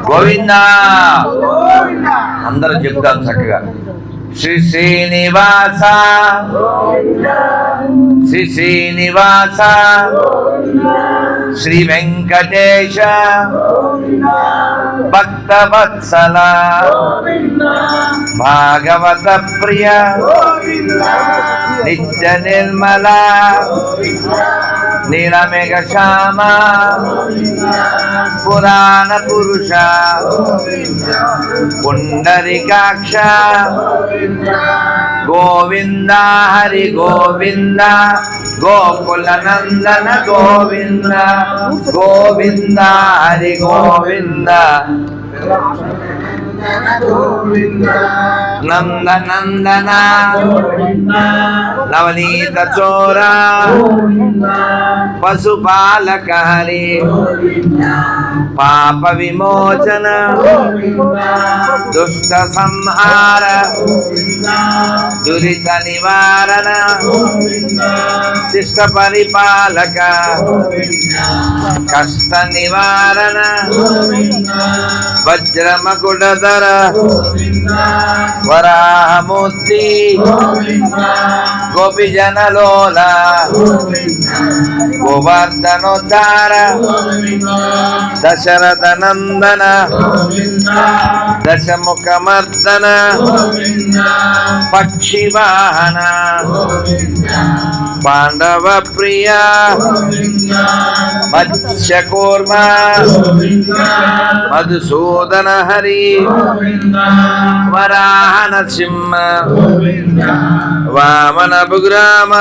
గోవిందా. అందరూ చెప్తాం చక్కగా. శ్రీ శ్రీనివాస శ్రీ శ్రీనివాస శ్రీ వెంకటేశ భక్తవత్సల భాగవత ప్రియ నిత్య నిర్మల నీలమేఘ శ్యామ పురాణ పురుష పుండరీకాక్ష గోవింద హరి గోవింద గోకుల నందన గోవింద గోవింద హరి గోవింద నందనందన నవనీత చోర పశుపాలక హరి పాప విమోచన దుష్ట సంహార దురిత నివారణ శిష్ట పరిపాలక కష్ట నివారణ వజ్రమకుటధర వరాహమూర్తి గోపిజనలోల గోవర్ధనోద్ధార దశరథ నందన దశముఖమర్దన పక్షివాహన పాండవ ప్రియ మత్స్యకూర్మ మధుసూదన హరి వరాహ నరసింహ వామన భుగ్రామ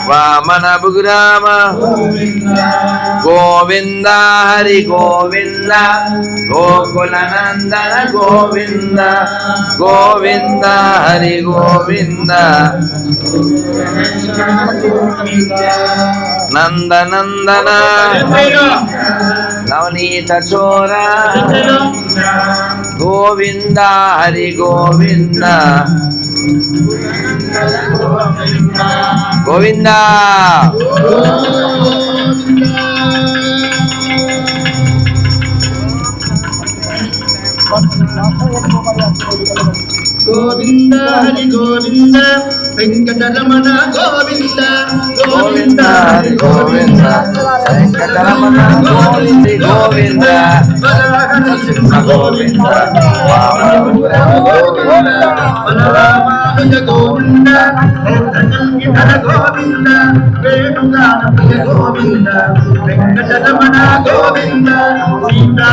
వామన భుగ్రామ గోవింద హరి గోవింద గోకుల నందన గోవింద గోవింద హరి గోవింద నందనందన నవనీత చోర గోవింద హరి గోవింద గోవింద. గోవింద హరి గోవింద వెంకటరమణ గోవింద గోవింద హరి గోవింద వెంకటరమణ గోవింద గోవింద నరసింహ గోవింద బలరామానుజ గోవింద గోవింద వేణుగాన గోవింద వెంకటరమణ గోవింద సీతా